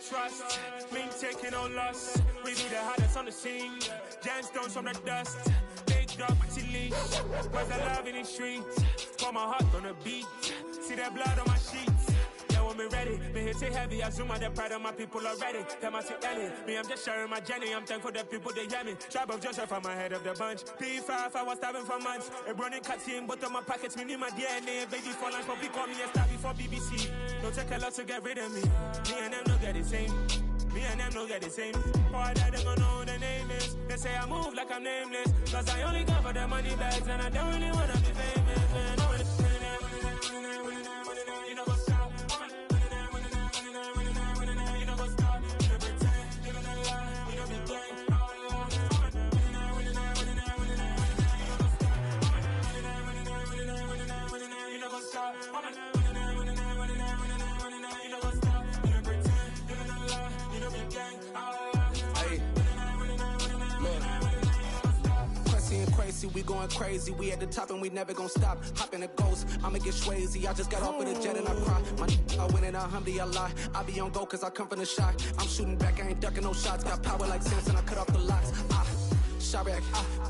Trust, me taking no loss. We be the hardest on the scene. Gemstones from the dust. Big dog to leash. Where's the love in the streets? Got my heart on the beat. See that blood on my sheets. Yeah, when me ready, me hit it heavy. I zoom out the pride of my people already. Tell my Ellie, me I'm just sharing my journey. I'm thankful that people they hear me. Tribe of Joseph, I'm ahead of the bunch. P5, I was starving for months. A running cutscene, but on my pockets, me need my DNA. Baby for lunch, but we call me a star before BBC. Don't take a lot to get rid of me. Me and them don't get the same. Me and them don't get the same. Boy, that they gon' know who the name is. They say I move like I'm nameless. Cause I only come for the money bags and I don't really wanna be famous, man. You know what's up? You know what's up? You pretend, living a lie. You know be gang. You know what's up? We going crazy, we at the top and we never gon' stop. Hop in a ghost, I'ma get Swayze. I just got off of the jet and I cry. I win in a Humvee, I lie. I be on go cause I come from the shot. I'm shooting back, I ain't ducking no shots. Got power like Samson, I cut off the locks. Chirac,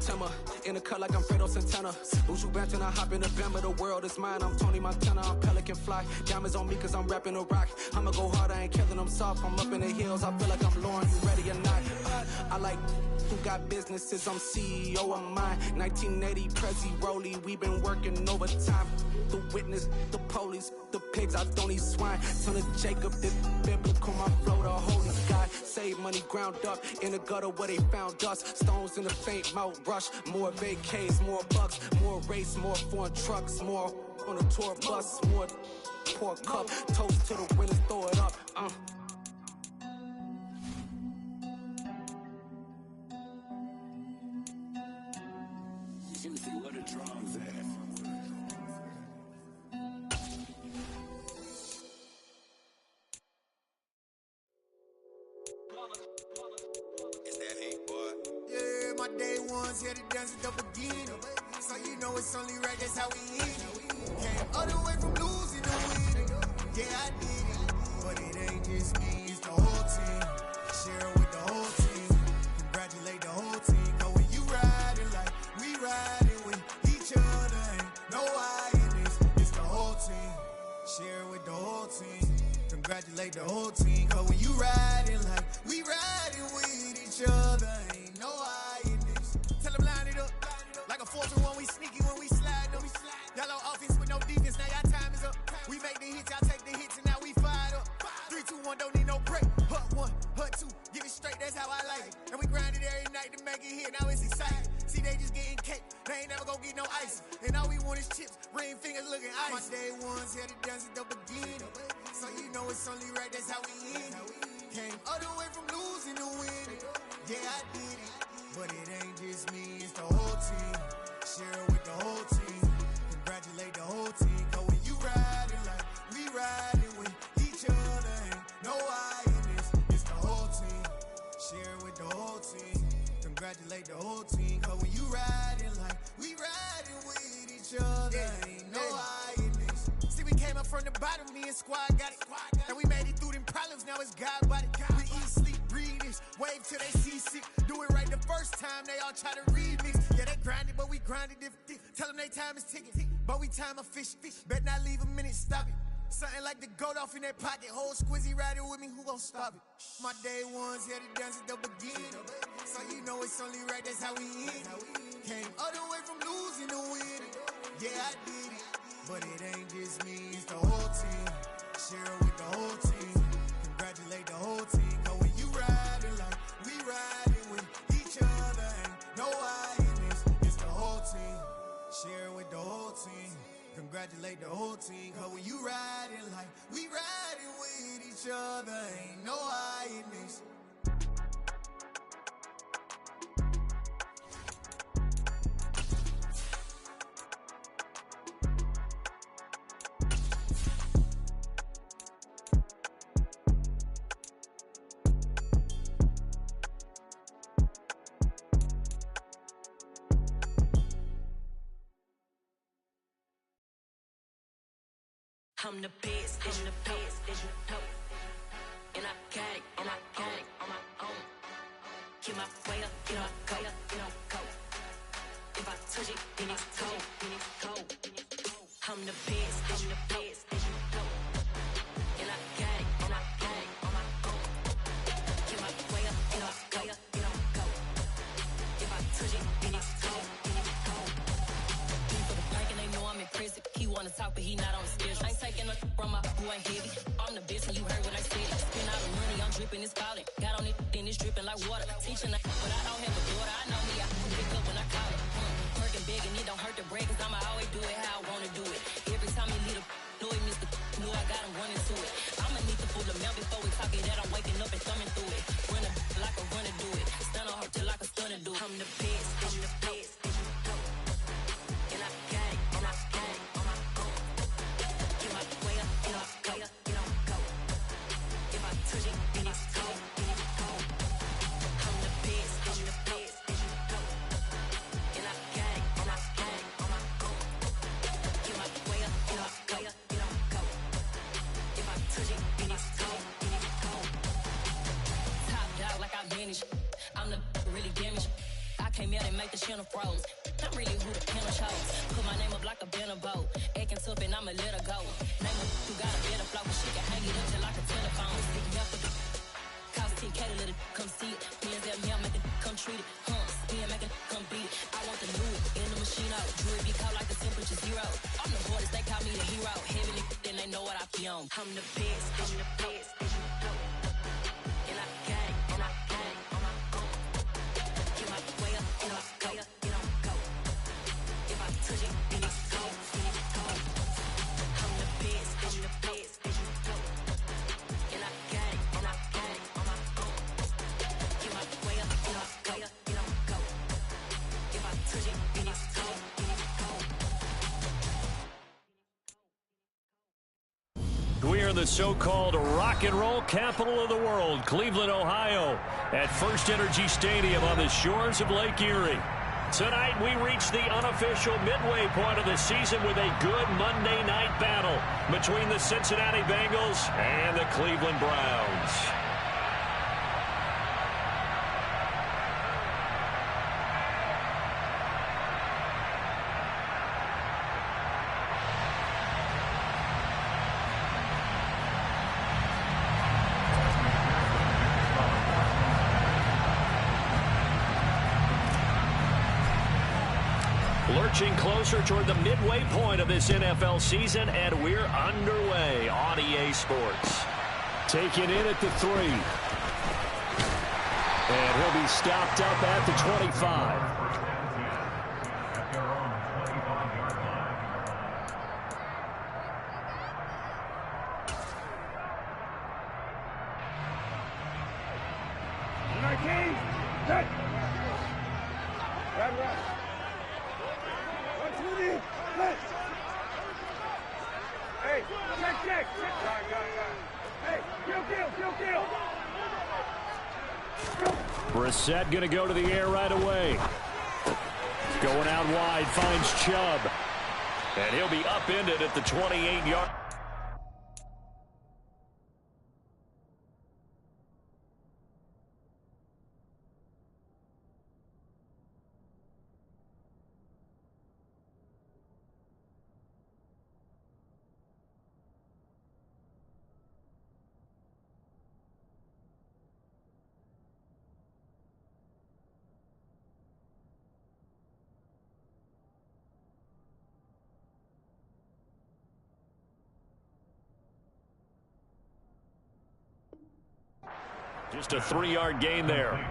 Timmer, in the cut like I'm Fredo Santana. Uju Banton, I hop in the Bama, the world is mine. I'm Tony Montana, I'm Pelican Fly. Diamonds on me cause I'm rapping a rock. I'ma go hard, I ain't killing them soft. I'm up in the hills, I feel like I'm Lauren, you ready or not? I like who got businesses, I'm CEO of mine. 1980, Prezi Rolly, we been working overtime. The witness, the police, the pigs, I don't eat swine. Son of Jacob, this biblical, my flow, the holy God. Save money ground up in the gutter where they found us. Stones in the faint mouth rush. More vacays, more bucks, more race, more foreign trucks, more on the tour bus, more pour cup. Toast to the winners, throw it up. Juicy, where the drums at? It's that heat, boy. Yeah, my day ones here to dance at the beginning. So you know it's only right, that's how we eat it. Came all the way from losing to winning. Yeah, I did it. But it ain't just me, it's the whole team. Share it with the whole team. Congratulate the whole team. Cause when you riding like we riding with each other, ain't no I in this. It's the whole team. Share it with the whole team. Congratulate the whole team. Cause when you riding like we riding with each other, ain't no I in this. Tell them line it up. Like a 4-1, we sneaky when we slide them. Y'all on offense with no defense, now y'all time is up. We make the hits, y'all take the hits, and now we fired up. 3, 2, 1, don't need no break. Hut 1, hut 2, give it straight, that's how I like it. And we grind it every night to make it here, now it's exciting. See, they just getting cake, they ain't never gonna get no ice. And all we want is chips, ring fingers looking ice. My day ones here to dance at the beginning. So you know it's only right, that's how we end it. Came all the way from losing to winning. Yeah, I did it. But it ain't just me, it's the whole team. Share it with the whole team. Congratulate the whole team. Cause when you riding like we riding with each other, ain't no I in this. It's the whole team. Share it with the whole team. Congratulate the whole team. Cause when you riding like we riding with each other, ain't no I in this. See, we came up from the bottom, me and squad got it. And we made it through them problems, now it's God body. We eat, sleep, breathe this, wave till they see sick. Do it right the first time, they all try to remix. Yeah, they grinded, but we grinded different. Tell them they time is ticking, but we time a fish. Bet not leave a minute, stop it. Something like the goat off in their pocket. Whole squizzy riding with me, who gon' stop it? My day ones here to dance at the beginning. So you know it's only right, that's how we end it. Came all the way from losing to winning. Yeah, I did it. But it ain't just me, it's the whole team. Share it with the whole team. Congratulate the whole team. Cause when you riding like we riding with each other, ain't no I in this. It's the whole team. Share it with the whole team. Congratulate the whole team. Cause when you riding like we riding with each other, ain't no I in this. I'm the best, I'm the best, as you know. And I got it, and I got it on my own. Get my way up, get my go, go. If I touch it, then it's cold, then it's cold. I'm the best, as you know. And I got it, and I got it on my own. Get my way up, get my go. If I touch it, then it's cold, then it's cold. For the plank and they know I'm in prison. He wanna talk, but he not on the schedule. I ain't taking no from my who ain't heavy. I'm the best and you heard what I said. Spend all the money, I'm dripping, it's falling. Got on it, then it's dripping like water. Teaching like, but I don't have a daughter. I know me, I can pick up when I call it. Working big and it don't hurt to break, cause I'ma always do it how I wanna do it. Every time he lead a know he missed the know I got him running to it. I'ma need to pull the mail before we talk it that I'm waking up and thumbing through it. Run a like a runner do it. Stun on her till like a stunner do it. I'm the best, I'm the best, as you know. And I got it, and I got it on my own. Get my way up, get my go. If I touch it, then it's cold, then it's cold. I'm the best, as you know. And I got it, and I got it on my own. Get my way up, get my go. If I touch it, then it's cold, then it's cold. Top dog like I manage. I'm the really damaged. I came out and make the channel froze. I'm really who the piano chose. Put my name up like a banner boat. Acting tough and I'ma let her go. Name her who got a better flow. She can hang it up just like a telephone. Stick me up with the cost 10K to let it come see it. Millions at me, I make it come treat it. Spin, make it come beat it. I want the new in the machine out. Jewelry be caught like the temperature zero. I'm the hardest, they call me the hero. Heavenly, then they know what I be on. I'm the best, as you know. And I got it, and I got it on my own. Get my way up, and I go. If I touch it, then it's cold, then it's cold. I'm the best, as you know. And I got it, and I got it on my own. Get my way up, and I go. If I touch it, then it's cold, then it's cold. We are in the so-called rock and roll capital of the world, Cleveland, Ohio, at First Energy Stadium on the shores of Lake Erie. Tonight, we reach the unofficial midway point of the season with a good Monday night battle between the Cincinnati Bengals and the Cleveland Browns. Lurching closer toward the midway point of this NFL season, and we're underway on EA Sports. Taken in at the 3. And he'll be stopped up at the 25. Brissett going to go to the air right away. Going out wide, finds Chubb. And he'll be upended at the 28-yard. Just a 3-yard gain there. It's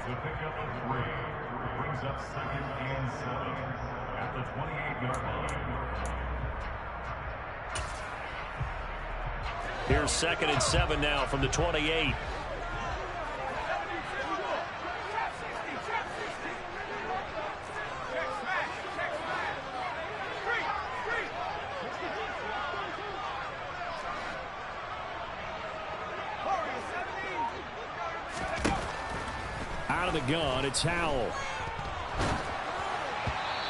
a pickup of 3. Brings up 2nd and 7 at the 28-yard line. Here's 2nd and 7 now from the 28. Out of the gun, it's Howell.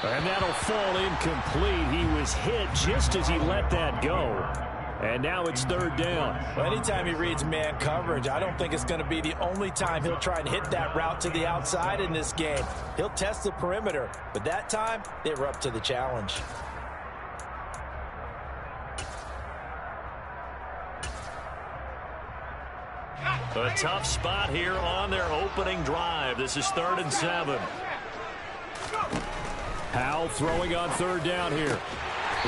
And that'll fall incomplete. He was hit just as he let that go. And now it's third down. Well, anytime he reads man coverage, I don't think it's going to be the only time he'll try and hit that route to the outside in this game. He'll test the perimeter, but that time they were up to the challenge. A tough spot here on their opening drive. This is 3rd and 7. Howell throwing on third down here.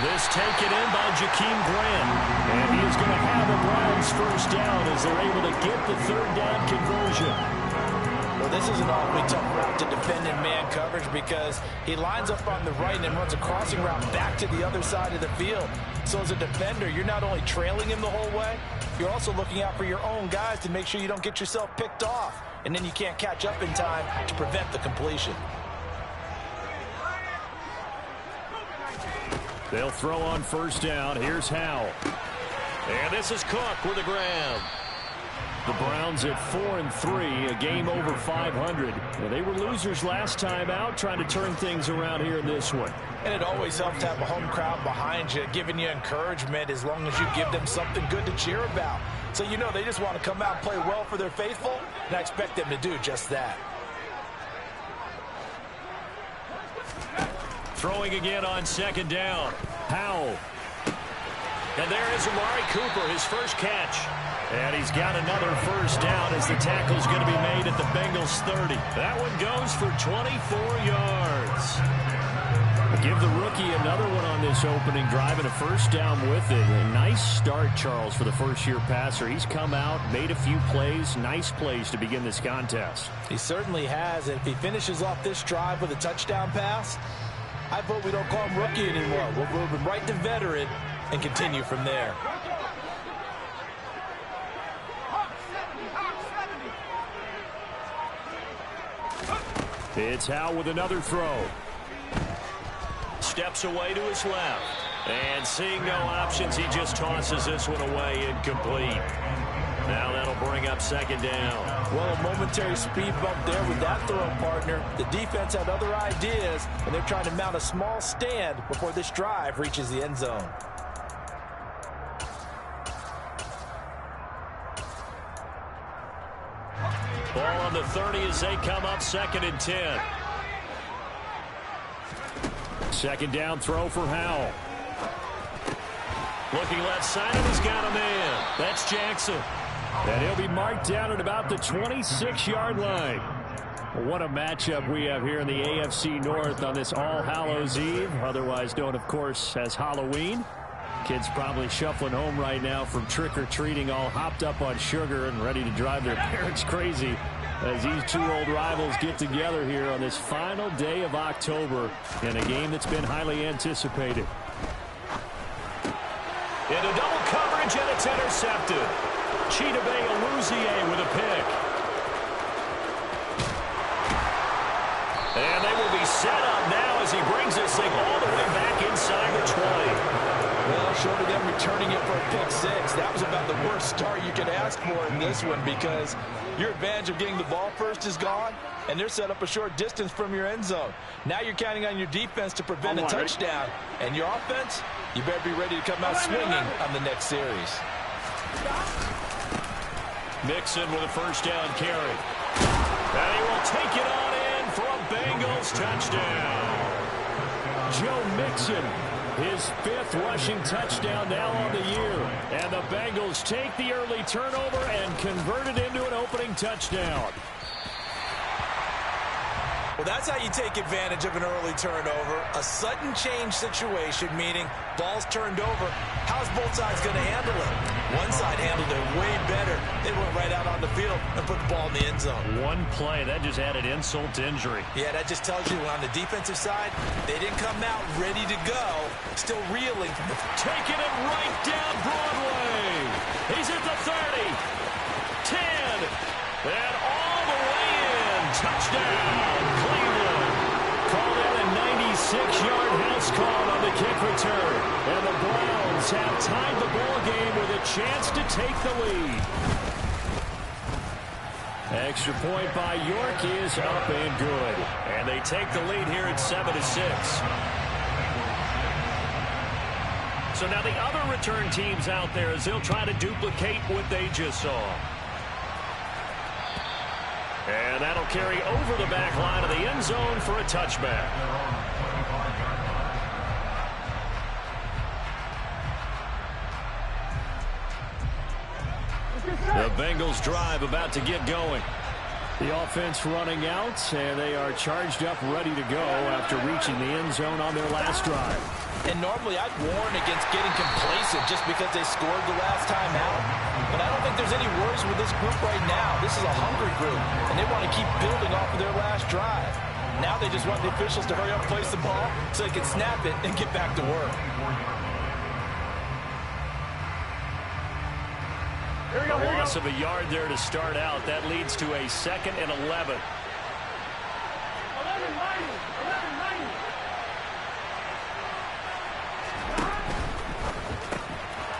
This taken in by Jakeem Grant. And he is going to have the Browns first down as they're able to get the third down conversion. Well, this is an awfully tough route to defend in man coverage because he lines up on the right and then runs a crossing route back to the other side of the field. So as a defender, you're not only trailing him the whole way, you're also looking out for your own guys to make sure you don't get yourself picked off. And then you can't catch up in time to prevent the completion. They'll throw on first down. Here's Howell. And this is Cook with a grab. The Browns at 4-3, a game over 500. Well, they were losers last time out, trying to turn things around here in this one. And it always helps to have a home crowd behind you, giving you encouragement as long as you give them something good to cheer about. So you know they just want to come out and play well for their faithful, and I expect them to do just that. Throwing again on second down. Howell. And there is Amari Cooper, his first catch. And he's got another first down as the tackle's going to be made at the Bengals 30. That one goes for 24 yards. Give the rookie another one on this opening drive and a first down with it. A nice start, Charles, for the first-year passer. He's come out, made a few plays, nice plays to begin this contest. He certainly has, and if he finishes off this drive with a touchdown pass, I vote we don't call him rookie anymore. We'll move him right to veteran and continue from there. It's Howell with another throw. Steps away to his left. And seeing no options, he just tosses this one away incomplete. Now that'll bring up second down. Well, a momentary speed bump there with that throw, partner. The defense had other ideas, and they're trying to mount a small stand before this drive reaches the end zone. Ball on the 30 as they come up 2nd and 10. Second down throw for Howell. Looking left side, and he's got a man. That's Jackson. And he'll be marked down at about the 26-yard line. What a matchup we have here in the AFC North on this All Hallows Eve, otherwise known, of course, as Halloween. Kids probably shuffling home right now from trick-or-treating, all hopped up on sugar and ready to drive their parents crazy as these two old rivals get together here on this final day of October in a game that's been highly anticipated. Into double coverage, and it's intercepted. Chidobe Awuzie with a pick. And they will be set up now as he brings this thing all the way back inside the 20. Well, short of them returning it for a pick six, that was about the worst start you could ask for in this one because your advantage of getting the ball first is gone, and they're set up a short distance from your end zone. Now you're counting on your defense to prevent a touchdown, and your offense, you better be ready to come out swinging on the next series. Mixon with a first down carry. And he will take it on in for a Bengals touchdown. Joe Mixon, his 5th rushing touchdown now on the year. And the Bengals take the early turnover and convert it into an opening touchdown. Well, that's how you take advantage of an early turnover. A sudden change situation, meaning ball's turned over. How's both sides going to handle it? One side handled it way better. They went right out on the field and put the ball in the end zone. One play, that just added insult to injury. Yeah, that just tells you on the defensive side, they didn't come out ready to go. Still reeling. Taking it right down Broadway. He's at the 30. 10. And all the way in. Touchdown, Cleveland. Called out a 96-yard house call on the kick return. And the Browns have tied the ball game with a chance to take the lead. Extra point by York is up and good. And they take the lead here at 7-6. So now the other return teams out there as they'll try to duplicate what they just saw. And that'll carry over the back line of the end zone for a touchback. The Bengals drive about to get going. The offense running out, and they are charged up, ready to go after reaching the end zone on their last drive. And normally I'd warn against getting complacent just because they scored the last time out. But I don't think there's any worries with this group right now. This is a hungry group, and they want to keep building off of their last drive. Now they just want the officials to hurry up, place the ball, so they can snap it and get back to work. A loss of a yard there to start out. That leads to a 2nd and 11.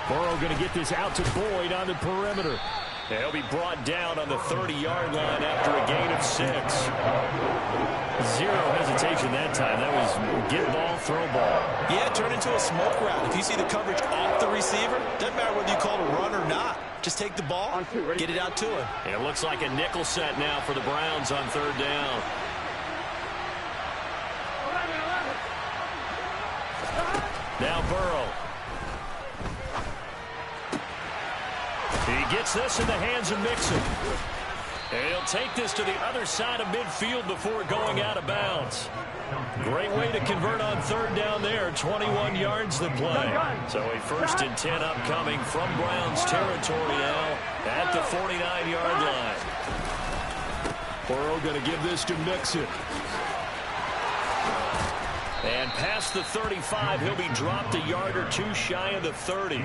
Burrow going to get this out to Boyd on the perimeter. And he'll be brought down on the 30-yard line after a gain of 6. Zero hesitation that time. That was get ball, throw ball. Yeah, turn into a smoke route. If you see the coverage off the receiver, doesn't matter whether you call it a run or not. Just take the ball, get it out to him. It looks like a nickel set now for the Browns on 3rd down. Now Burrow. He gets this in the hands of Mixon. And he'll take this to the other side of midfield before going out of bounds. Great way to convert on 3rd down there. 21 yards to play. So a 1st and 10 upcoming from Browns territory now at the 49-yard line. Burrow going to give this to Mixon. And past the 35, he'll be dropped a yard or 2 shy of the 30.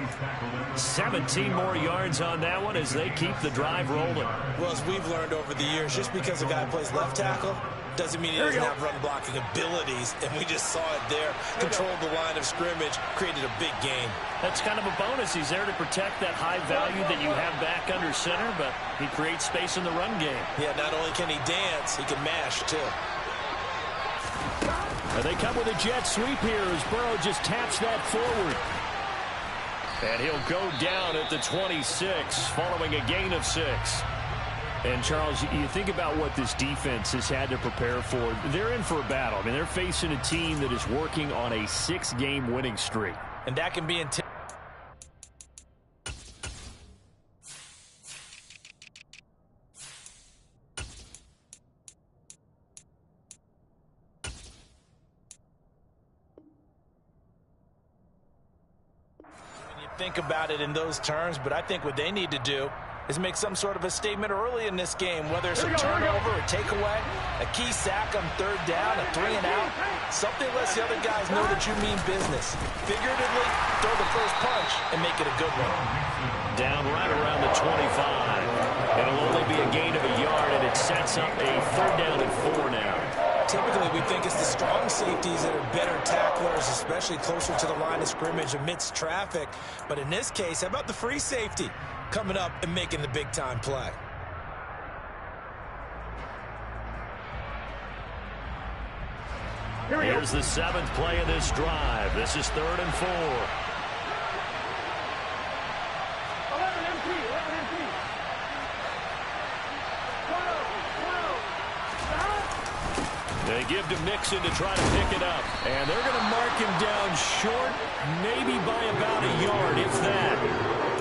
17 more yards on that one as they keep the drive rolling. Well, as we've learned over the years, just because a guy plays left tackle doesn't mean he doesn't have run blocking abilities, and we just saw it there. Controlled the line of scrimmage, created a big gain. That's kind of a bonus. He's there to protect that high value that you have back under center, but he creates space in the run game. Yeah, not only can he dance, he can mash, too. And they come with a jet sweep here as Burrow just taps that forward. And he'll go down at the 26 following a gain of 6. And, Charles, you think about what this defense has had to prepare for. They're in for a battle. I mean, they're facing a team that is working on a 6-game winning streak. And that can be intense. Think about it in those terms, but I think what they need to do is make some sort of a statement early in this game, whether it's a turnover, a takeaway, a key sack on 3rd down, a 3 and out, something lets the other guys know that you mean business. Figuratively, throw the first punch and make it a good one. Down right around the 25. It'll only be a gain of a yard, and it sets up a 3rd down and 4 now. Typically, we think it's the strong safeties that are better tacklers, especially closer to the line of scrimmage amidst traffic. But in this case, how about the free safety coming up and making the big-time play? Here's the 7th play of this drive. This is 3rd and 4. They give to Mixon to try to pick it up. And they're going to mark him down short, maybe by about a yard, if that.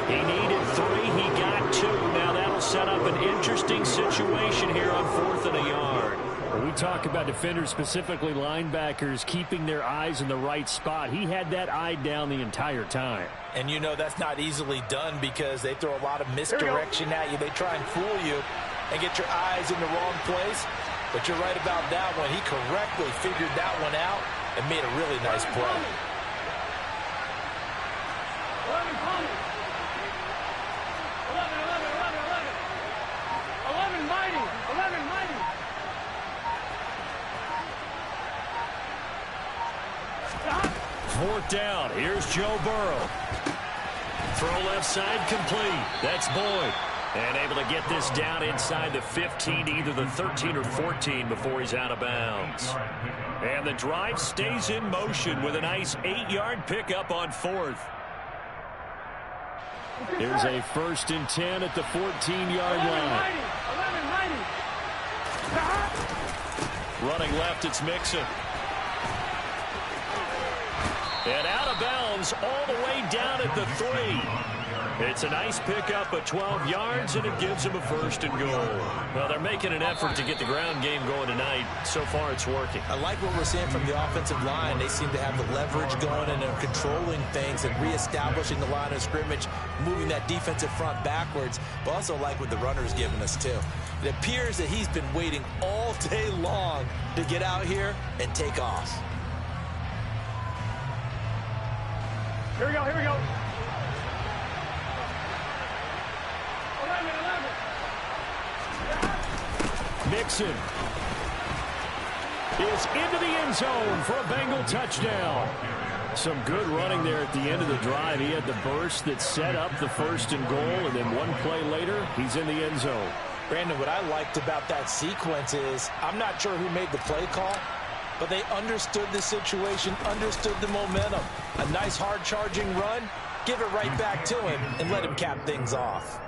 He needed 3. He got 2. Now that'll set up an interesting situation here on 4th and a yard. When we talk about defenders, specifically linebackers, keeping their eyes in the right spot, he had that eye down the entire time. And you know that's not easily done because they throw a lot of misdirection at you. They try and fool you and get your eyes in the wrong place. But you're right about that one. He correctly figured that one out and made a really nice play. Fourth down. Here's Joe Burrow. Throw left side complete. That's Boyd. And able to get this down inside the 15, either the 13 or 14 before he's out of bounds. And the drive stays in motion with a nice 8-yard pickup on 4th. Here's a 1st and 10 at the 14-yard line. Running left, it's Mixon. And out of bounds all the way down at the 3. It's a nice pickup of 12 yards, and it gives them a 1st and goal. Well, they're making an effort to get the ground game going tonight. So far, it's working. I like what we're seeing from the offensive line. They seem to have the leverage going, and they're controlling things and reestablishing the line of scrimmage, moving that defensive front backwards. But also like what the runner's giving us, too. It appears that he's been waiting all day long to get out here and take off. Here we go, here we go. 11. Mixon is into the end zone for a Bengal touchdown. Some good running there at the end of the drive. He had the burst that set up the 1st and goal, and then one play later, he's in the end zone. Brandon, what I liked about that sequence is I'm not sure who made the play call, but they understood the situation, understood the momentum. A nice hard-charging run, give it right back to him, and let him cap things off.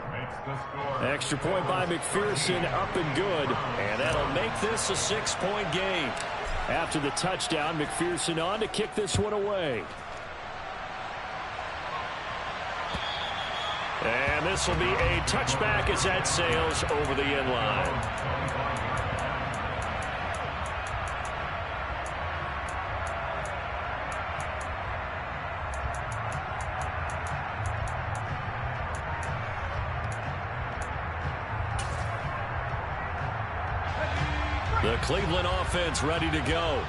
Extra point by McPherson, up and good. And that'll make this a 6-point game. After the touchdown, McPherson on to kick this one away. And this will be a touchback as that sails over the end line. The Cleveland offense ready to go.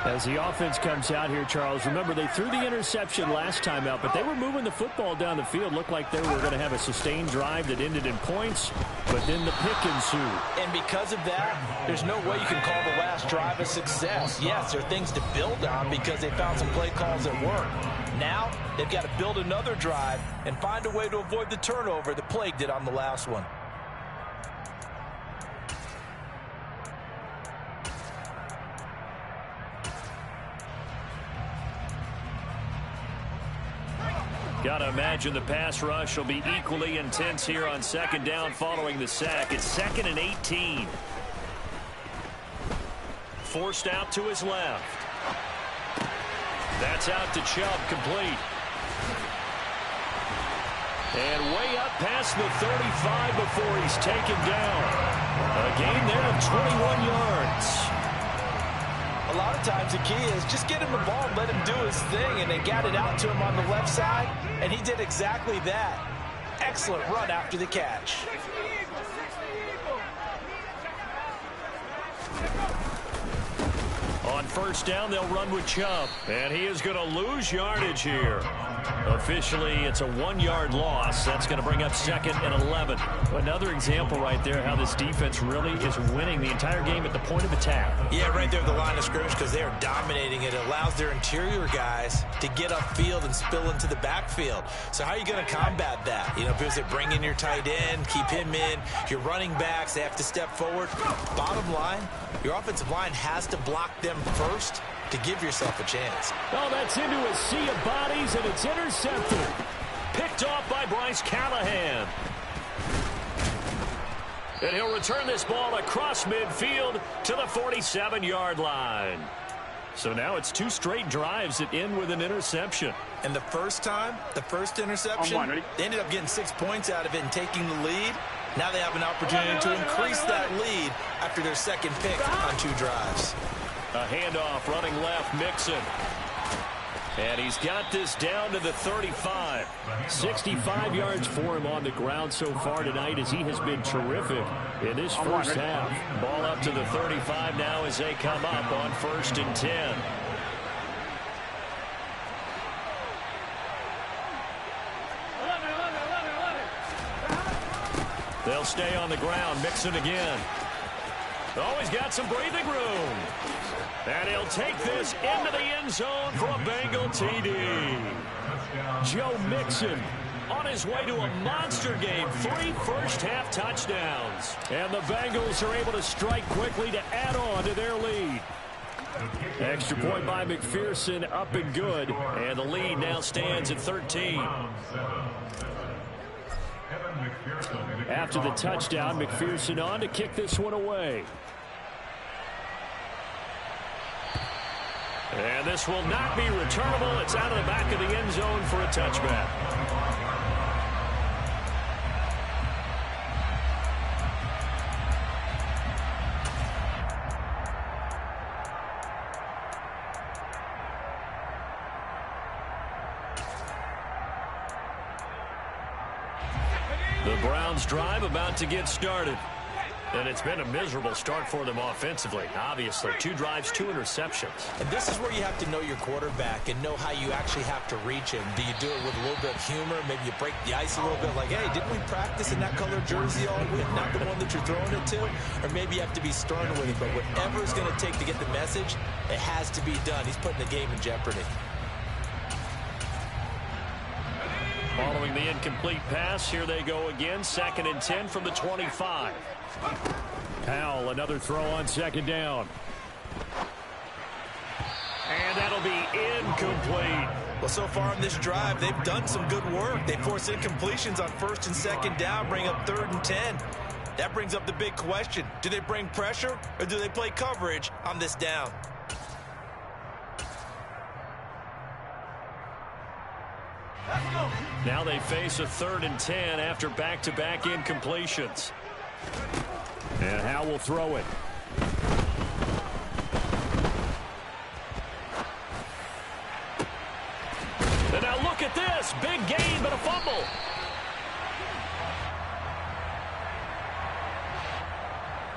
As the offense comes out here, Charles, remember they threw the interception last time out, but they were moving the football down the field. Looked like they were going to have a sustained drive that ended in points, but then the pick ensued. And because of that, there's no way you can call the last drive a success. Yes, there are things to build on because they found some play calls that work. Now, they've got to build another drive and find a way to avoid the turnover that plagued it on the last one. Got to imagine the pass rush will be equally intense here on 2nd down following the sack. It's 2nd and 18. Forced out to his left. That's out to Chubb, complete. And way up past the 35 before he's taken down. A gain there of 21 yards. A lot of times the key is just get him the ball and let him do his thing, and they got it out to him on the left side, and he did exactly that. Excellent run after the catch. On 1st down, they'll run with Chubb, and he is going to lose yardage here. Officially, it's a 1-yard loss. That's going to bring up 2nd and 11. Another example right there how this defense really is winning the entire game at the point of attack. Yeah, right there at the line of scrimmage because they are dominating it. It allows their interior guys to get upfield and spill into the backfield. So how are you going to combat that? You know, because they bring in your tight end, keep him in. Your running backs, they have to step forward. Bottom line, your offensive line has to block them first to give yourself a chance. Oh, that's into a sea of bodies, and it's intercepted. Picked off by Bryce Callahan. And he'll return this ball across midfield to the 47-yard line. So now it's 2 straight drives that end with an interception. And the first time, the first interception, they ended up getting 6 points out of it and taking the lead. Now they have an opportunity to increase that lead after their 2nd pick on 2 drives. A handoff running left, Mixon. And he's got this down to the 35. 65 yards for him on the ground so far tonight as he has been terrific in this first half. Ball up to the 35 now as they come up on 1st and 10. They'll stay on the ground. Mixon again. Oh, he's got some breathing room. And he'll take this into the end zone for a Bengal TD. Joe Mixon on his way to a monster game. 3 first-half touchdowns. And the Bengals are able to strike quickly to add on to their lead. Extra point by McPherson, up and good. And the lead now stands at 13. After the touchdown, McPherson on to kick this one away. And this will not be returnable. It's out of the back of the end zone for a touchback. The Browns drive about to get started. And it's been a miserable start for them offensively. Obviously, 2 drives, 2 interceptions. And this is where you have to know your quarterback and know how you actually have to reach him. Do you do it with a little bit of humor? Maybe you break the ice a little bit like, hey, didn't we practice in that color jersey all week? Not the one that you're throwing it to? Or maybe you have to be stern with it. But whatever it's going to take to get the message, it has to be done. He's putting the game in jeopardy. Following the incomplete pass, here they go again. 2nd and 10 from the 25. Powell, another throw on 2nd down. And that'll be incomplete. Well, so far in this drive, they've done some good work. They force incompletions on 1st and 2nd down, bring up 3rd and 10. That brings up the big question. Do they bring pressure or do they play coverage on this down? Now they face a 3rd and 10 after back-to-back incompletions. And Howe will throw it. And now look at this. Big gain, but a fumble.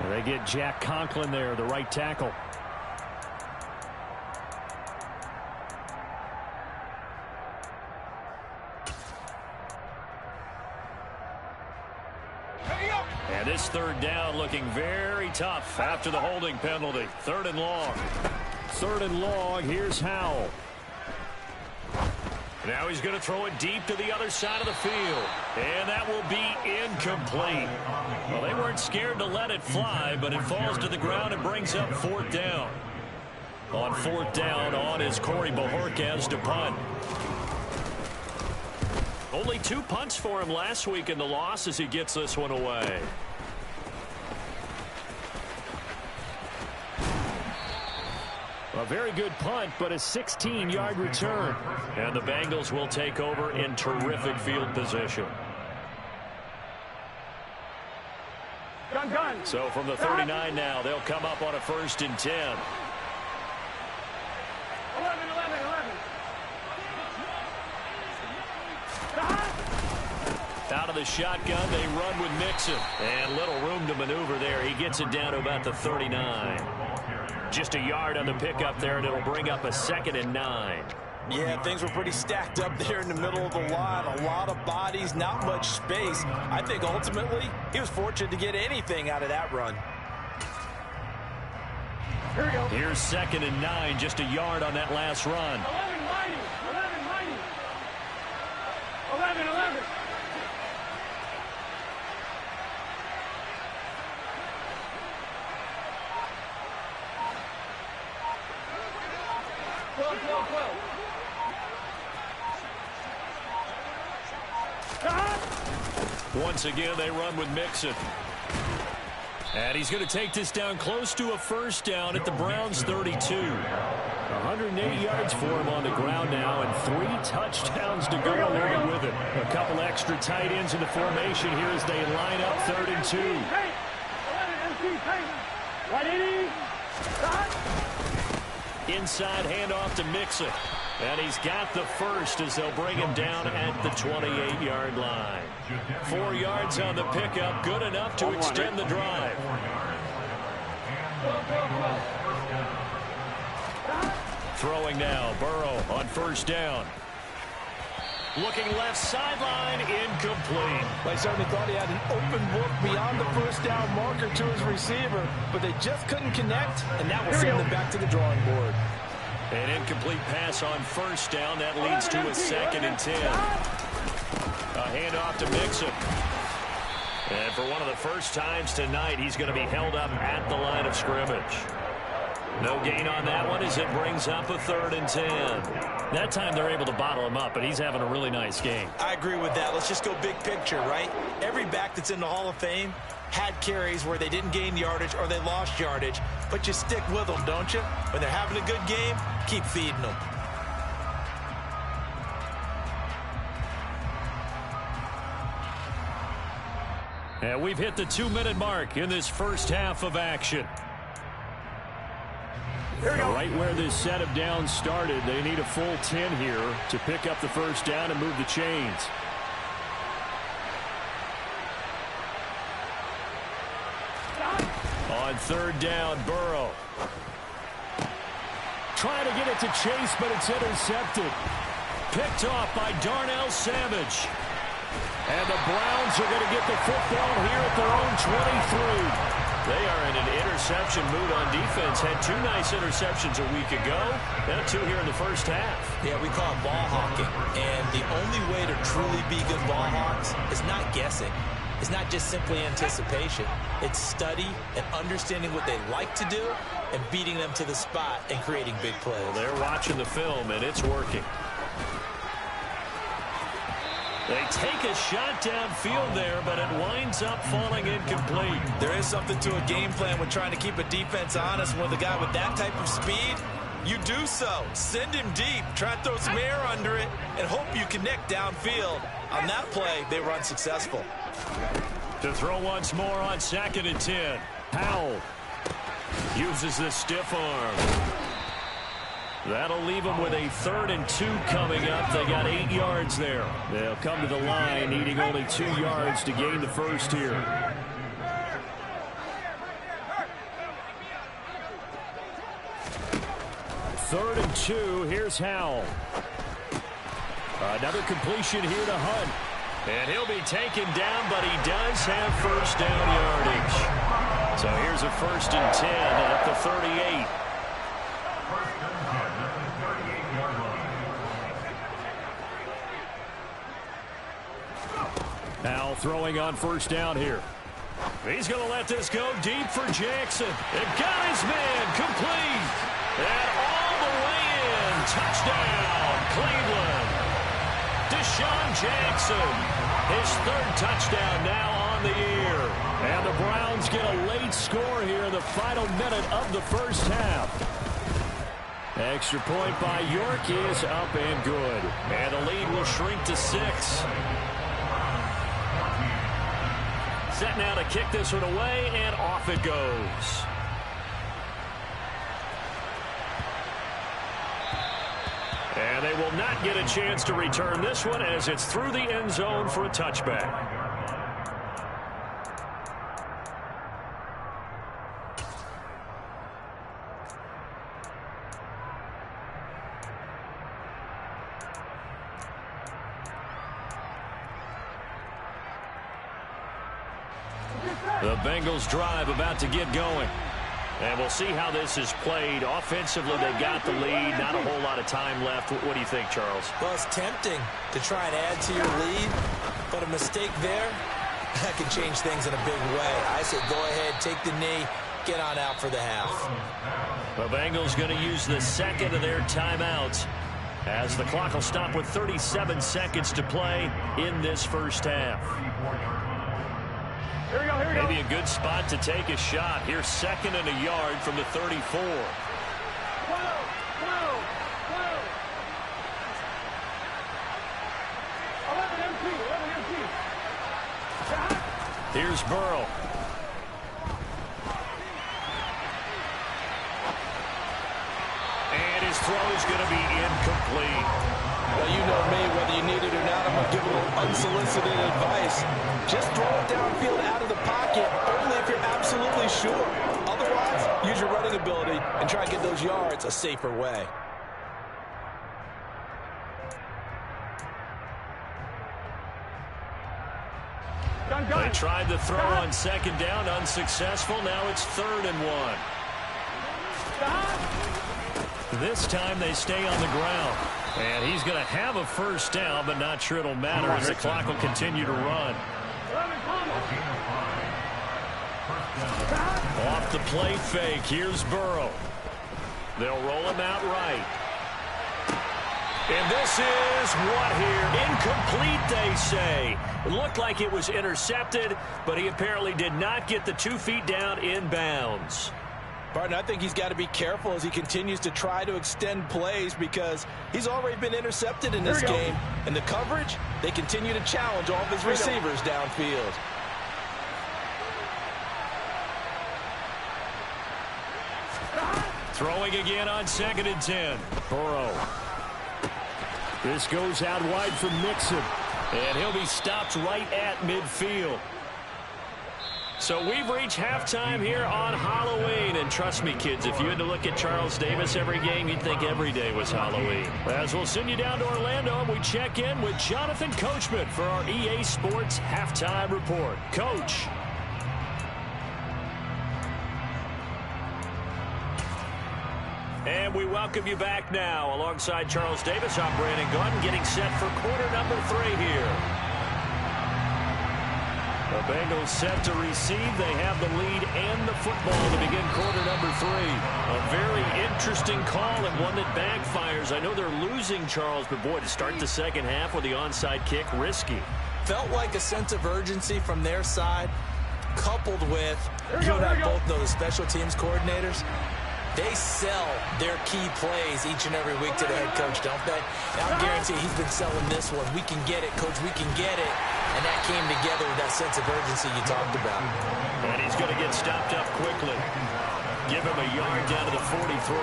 And they get Jack Conklin there, the right tackle. And this 3rd down looking very tough after the holding penalty. 3rd and long. 3rd and long. Here's Howell. Now he's going to throw it deep to the other side of the field. And that will be incomplete. Well, they weren't scared to let it fly, but it falls to the ground and brings up 4th down. On 4th down, on is Corey Bojorquez to punt. Only 2 punts for him last week in the loss as he gets this one away. A very good punt, but a 16-yard return. And the Bengals will take over in terrific field position. Gun. So from the 39 now, they'll come up on a 1st and 10. 11. Out of the shotgun, they run with Mixon. And little room to maneuver there. He gets it down to about the 39. Just a yard on the pickup there, and it'll bring up a 2nd and 9. Yeah, things were pretty stacked up there in the middle of the line. A lot of bodies, not much space. I think ultimately he was fortunate to get anything out of that run. Here we go. Here's 2nd and 9, just a yard on that last run. 11. Once again, they run with Mixon. And he's going to take this down close to a 1st down at the Browns' 32. 180 yards for him on the ground now, and 3 touchdowns to go along with it. A couple extra tight ends in the formation here as they line up 3rd and 2. Inside handoff to Mixon. And he's got the 1st as they'll bring him down at the 28-yard line. 4 yards on the pickup, good enough to extend the drive. Throwing now, Burrow on 1st down. Looking left sideline, incomplete. They certainly thought he had an open look beyond the 1st down marker to his receiver, but they just couldn't connect, and that will send them back to the drawing board. An incomplete pass on 1st down. That leads to a 2nd and 10. A handoff to Mixon. And for one of the first times tonight, he's going to be held up at the line of scrimmage. No gain on that one as it brings up a 3rd and 10. That time they're able to bottle him up, but he's having a really nice game. I agree with that. Let's just go big picture, right? Every back that's in the Hall of Fame had carries where they didn't gain yardage or they lost yardage, but you stick with them, don't you? When they're having a good game, keep feeding them. And we've hit the 2-minute mark in this first half of action. Right where this set of downs started, they need a full 10 here to pick up the first down and move the chains. On 3rd down, Burrow. Trying to get it to Chase, but it's intercepted. Picked off by Darnell Savage. And the Browns are going to get the football here at their own 23. They are in an interception mood on defense. Had 2 nice interceptions a week ago. Now 2 here in the first half. Yeah, we call it ball hawking. And the only way to truly be good ball hawks is not guessing. It's not just simply anticipation. It's study and understanding what they like to do and beating them to the spot and creating big plays. Well, they're watching the film, and it's working. They take a shot downfield there, but it winds up falling incomplete. There is something to a game plan with trying to keep a defense honest. With a guy with that type of speed, you do so. Send him deep, try and throw some air under it, and hope you connect downfield. On that play, they were unsuccessful. To throw once more on 2nd and 10. Powell uses the stiff arm. That'll leave them with a 3rd and 2 coming up. They got 8 yards there. They'll come to the line needing only 2 yards to gain the first here. Third and 2. Here's Howell. Another completion here to Hunt. And he'll be taken down, but he does have first down yardage. So here's a 1st and 10 at the 38. Now throwing on 1st down here. He's going to let this go deep for Jackson. It got his man complete. And all the way in. Touchdown, Cleveland. Deshaun Jackson. His 3rd touchdown now on the year. And the Browns get a late score here in the final minute of the first half. Extra point by York is up and good. And the lead will shrink to 6. Set now to kick this one away, and off it goes. And they will not get a chance to return this one as it's through the end zone for a touchback. The Bengals drive about to get going. And we'll see how this is played. Offensively, they've got the lead. Not a whole lot of time left. What do you think, Charles? Well, it's tempting to try and add to your lead, but a mistake there, that can change things in a big way. I said go ahead, take the knee, get on out for the half. The Bengals going to use the 2nd of their timeouts as the clock will stop with 37 seconds to play in this first half. Here we go, here we go. Maybe a good spot to take a shot. Here's 2nd and a yard from the 34. Here's Burrow. And his throw is going to be incomplete. Well, you know me, whether you need it or not, I'm going to give a little unsolicited advice. Just throw it downfield out of the pocket, only if you're absolutely sure. Otherwise, use your running ability and try and get those yards a safer way. They tried the throw on 2nd down, unsuccessful. Now it's 3rd and 1. This time they stay on the ground. And he's going to have a first down, but not sure it'll matter as the clock will continue to run. Off the play fake, here's Burrow. They'll roll him out right. And this is what here? Incomplete, they say. It looked like it was intercepted, but he apparently did not get the 2 feet down in bounds. Barton, I think he's got to be careful as he continues to try to extend plays because he's already been intercepted in this game. And the coverage, they continue to challenge all of his receivers downfield. Throwing again on 2nd and 10. Burrow. This goes out wide from Mixon. And he'll be stopped right at midfield. So we've reached halftime here on Halloween. And trust me, kids, if you had to look at Charles Davis every game, you'd think every day was Halloween. As we'll send you down to Orlando, and we check in with Jonathan Coachman for our EA Sports Halftime Report. Coach. And we welcome you back now. Alongside Charles Davis, I'm Brandon Gaudin, getting set for quarter number 3 here. The Bengals set to receive. They have the lead and the football to begin quarter number 3. A very interesting call and one that backfires. I know they're losing, Charles, but boy, to start the second half with the onside kick, risky. Felt like a sense of urgency from their side, coupled with, you and I both know the special teams coordinators. They sell their key plays each and every week to the head coach, don't they? And I'll guarantee he's been selling this one. We can get it, coach, we can get it. And that came together with that sense of urgency you talked about. And he's going to get stopped up quickly. Give him a yard down to the 43.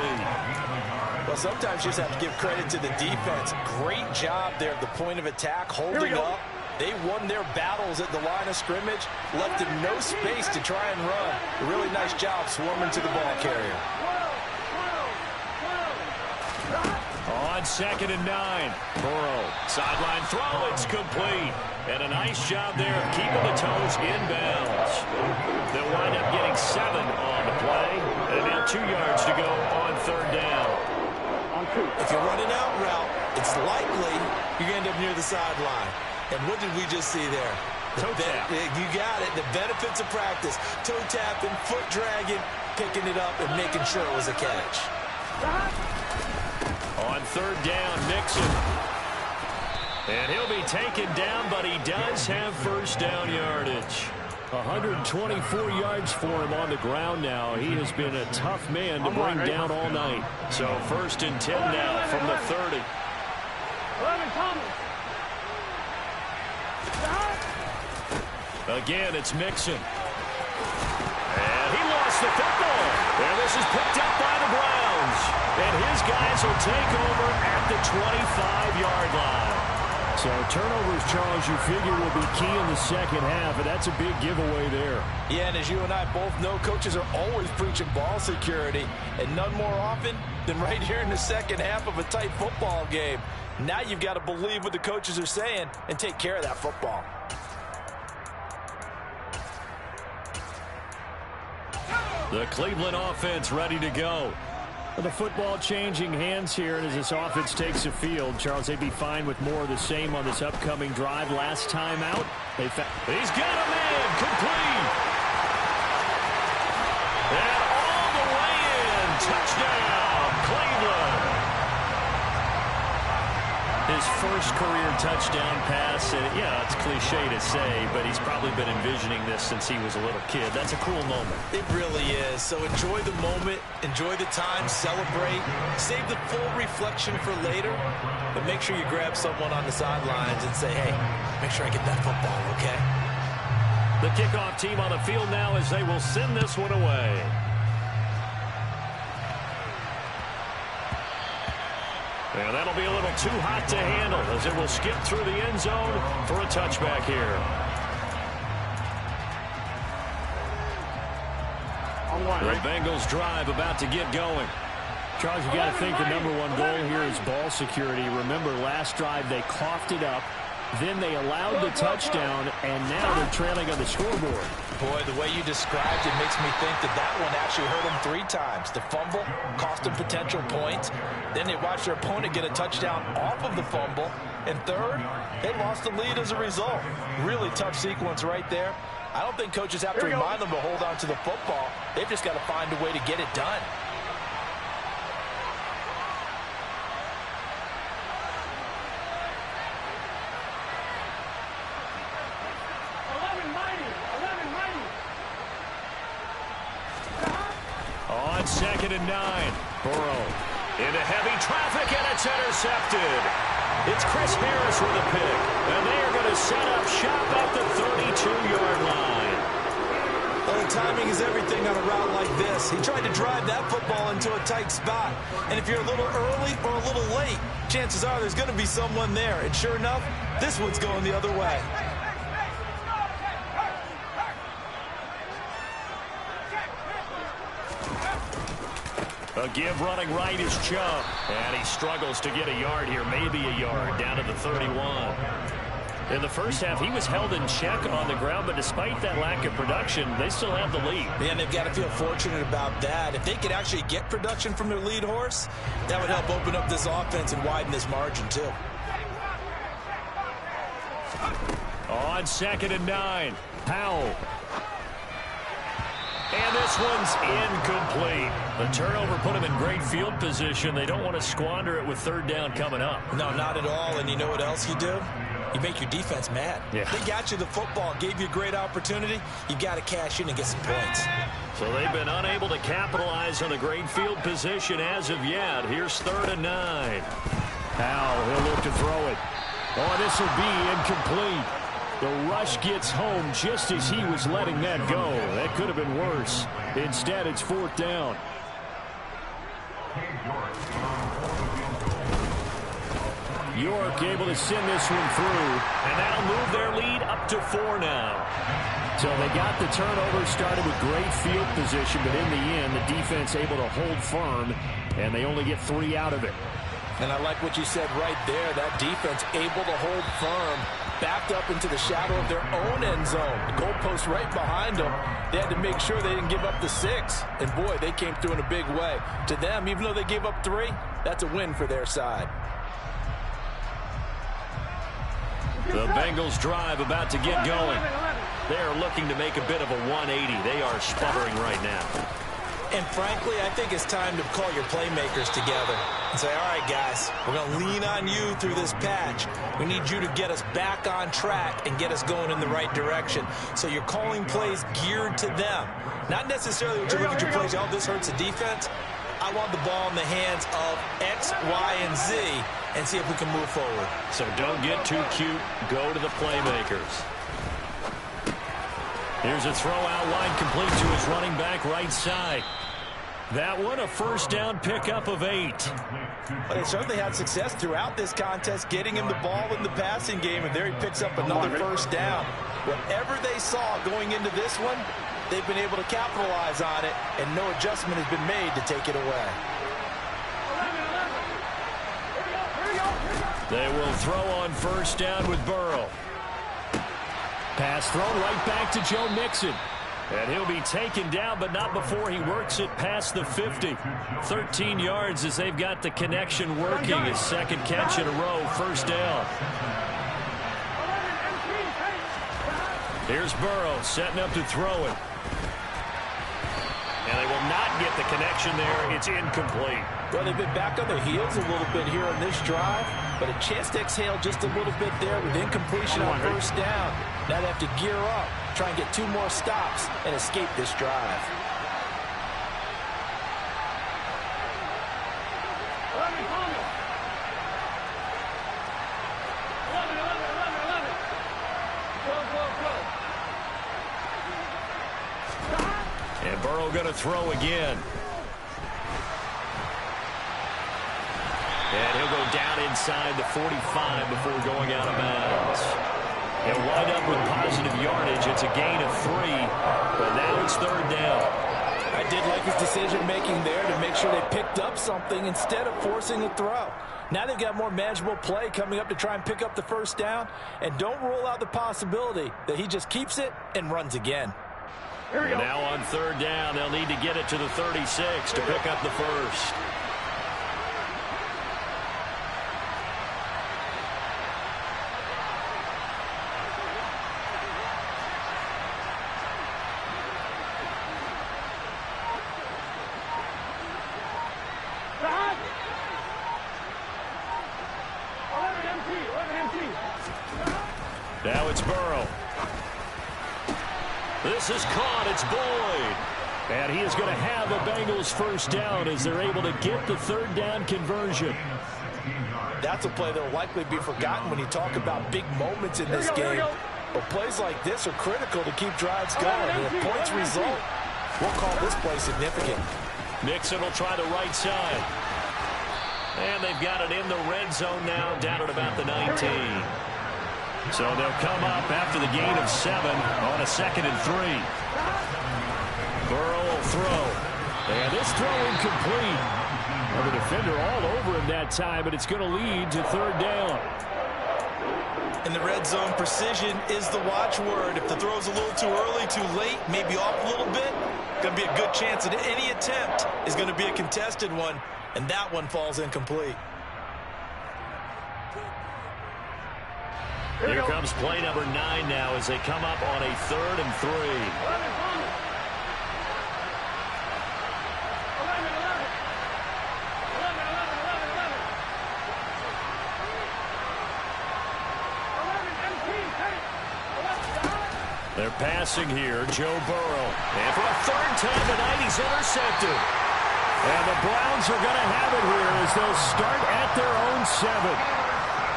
Well, sometimes you just have to give credit to the defense. Great job there at the point of attack, holding up. They won their battles at the line of scrimmage, left him no space to try and run. A really nice job swarming to the ball carrier. On 2nd and 9, Burrow. Sideline throw, it's complete. And a nice job there of keeping the toes inbounds. They'll wind up getting 7 on the play. And now 2 yards to go on 3rd down. If you're running out route, it's likely you're going to end up near the sideline. And what did we just see there? Toe tap. You got it. The benefits of practice. Toe tapping, foot dragging, picking it up, and making sure it was a catch. On 3rd down, Mixon. And he'll be taken down, but he does have first down yardage. 124 yards for him on the ground now. He has been a tough man to bring down all night. So 1st and 10 now from the 30. Again, it's Mixon. And he lost the football. And this is picked up by the Browns. And his guys will take over at the 25-yard line. So turnovers, Charles, you figure will be key in the second half, and that's a big giveaway there. Yeah, and as you and I both know, coaches are always preaching ball security, and none more often than right here in the second half of a tight football game. Now you've got to believe what the coaches are saying and take care of that football. The Cleveland offense ready to go. The football changing hands here, and as this offense takes the field, Charles, they'd be fine with more of the same on this upcoming drive. Last time out, he's got a man, complete. And all the way in, touchdown, Cleveland. His first career touchdown pass, and yeah, it's cliche to say, but he's probably been envisioning this since he was a little kid. That's a cool moment. It really is. So enjoy the moment, enjoy the time, celebrate, save the full reflection for later, but make sure you grab someone on the sidelines and say, hey, make sure I get that football, okay? The kickoff team on the field now as they will send this one away. And that'll be a little too hot to handle as it will skip through the end zone for a touchback here. The Bengals drive about to get going. Charles, you got to think the #1 goal here is ball security. Remember, last drive they coughed it up. then they allowed the touchdown, and now they're trailing on the scoreboard. Boy, the way you described it makes me think that one actually hurt them 3 times. The fumble cost them potential points. Then they watched their opponent get a touchdown off of the fumble. And third, they lost the lead as a result. Really tough sequence right there. I don't think coaches have to remind them to hold on to the football. They've just got to find a way to get it done. On 2nd and 9, Burrow into heavy traffic, and it's intercepted. It's Chris Harris with a pick, and they are going to set up shop at the 32-yard line. Well, the timing is everything on a route like this. He tried to drive that football into a tight spot. And if you're a little early or a little late, chances are there's going to be someone there. And sure enough, this one's going the other way. A give running right is Chubb, and he struggles to get a yard here, maybe a yard, down to the 31. In the first half, he was held in check on the ground, but despite that lack of production, they still have the lead. Man, they've got to feel fortunate about that. If they could actually get production from their lead horse, that would help open up this offense and widen this margin, too. On 2nd and 9, Powell. And this one's incomplete. The turnover put them in great field position. They don't want to squander it with 3rd down coming up. No, not at all. And you know what else you do? You make your defense mad. Yeah. They got you the football, gave you a great opportunity. You got to cash in and get some points. So they've been unable to capitalize on a great field position as of yet. Here's 3rd and 9. Powell, he'll look to throw it. Oh, this will be incomplete. The rush gets home just as he was letting that go. That could have been worse. Instead, it's 4th down. York able to send this one through, and that'll move their lead up to 4 now. So they got the turnover, started with great field position, but in the end, the defense able to hold firm, and they only get 3 out of it. And I like what you said right there. That defense able to hold firm, backed up into the shadow of their own end zone. The goalpost right behind them. They had to make sure they didn't give up the 6. And, boy, they came through in a big way. To them, even though they gave up 3, that's a win for their side. The Bengals drive about to get going. They are looking to make a bit of a 180. They are sputtering right now. And frankly, I think it's time to call your playmakers together and say, all right, guys, we're going to lean on you through this patch. We need you to get us back on track and get us going in the right direction. So you're calling plays geared to them. Not necessarily what you look at your plays, oh, this hurts the defense. I want the ball in the hands of X, Y, and Z and see if we can move forward. So don't get too cute. Go to the playmakers. Here's a throw out wide, complete to his running back right side. That one, a 1st down pickup of 8. But they certainly had success throughout this contest, getting him the ball in the passing game, and there he picks up another 1st down. Whatever they saw going into this one, they've been able to capitalize on it, and no adjustment has been made to take it away. They will throw on 1st down with Burrow. Pass thrown right back to Joe Mixon. And he'll be taken down, but not before he works it past the 50. 13 yards as they've got the connection working. His 2nd catch in a row, 1st down. Here's Burrow setting up to throw it. And they will not get the connection there. It's incomplete. Well, they've been back on their heels a little bit here on this drive, but a chance to exhale just a little bit there with incompletion on 1st down. Now they have to gear up, try and get 2 more stops and escape this drive. And Burrow going to throw again. And he'll go down inside the 45 before going out of bounds. They'll wind up with positive yardage. It's a gain of 3, but now it's 3rd down. I did like his decision-making there to make sure they picked up something instead of forcing a throw. Now they've got more manageable play coming up to try and pick up the first down. And don't rule out the possibility that he just keeps it and runs again. Here we go. Now on third down, they'll need to get it to the 36 to pick up the first. Now it's Burrow. This is caught. It's Boyd. And he is going to have a Bengals first down as they're able to get the third down conversion. That's a play that will likely be forgotten when you talk about big moments in this game. But plays like this are critical to keep drives going. And if points result, we'll call this play significant. Mixon will try the right side. And they've got it in the red zone now, down at about the 19. So they'll come up after the gain of 7 on a 2nd and 3. Burrow will throw. And this throw incomplete. Well, the defender all over him that time, but it's going to lead to third down. In the red zone, precision is the watchword. If the throw's a little too early, too late, maybe off a little bit, going to be a good chance that any attempt is going to be a contested one, and that one falls incomplete. Here comes play number 9 now as they come up on a 3rd and 3. They're passing here, Joe Burrow. And for a 3rd time tonight, he's intercepted. And the Browns are going to have it here as they'll start at their own 7.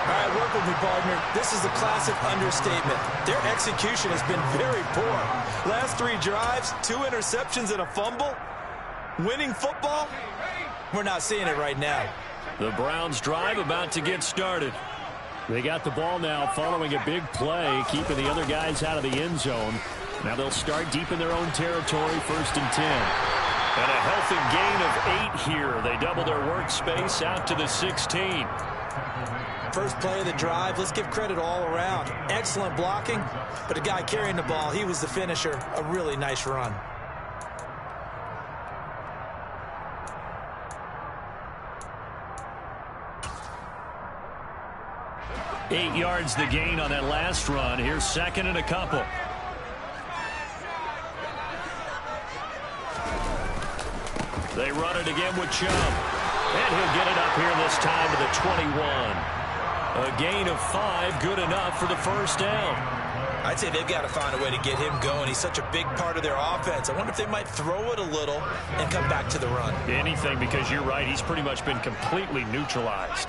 All right, work with me, partner. This is a classic understatement. Their execution has been very poor. Last 3 drives, 2 interceptions and a fumble. Winning football? We're not seeing it right now. The Browns drive about to get started. They got the ball now following a big play, keeping the other guys out of the end zone. Now they'll start deep in their own territory, 1st and 10. And a healthy gain of 8 here. They double their workspace out to the 16. First play of the drive, let's give credit all around. Excellent blocking, but a guy carrying the ball, he was the finisher. A really nice run. Eight yards the gain on that last run. Here's 2nd and a couple. They run it again with Chubb. And he'll get it up here this time to the 21. A gain of 5, good enough for the first down. I'd say they've got to find a way to get him going. He's such a big part of their offense. I wonder if they might throw it a little and come back to the run. Anything, because you're right. He's pretty much been completely neutralized.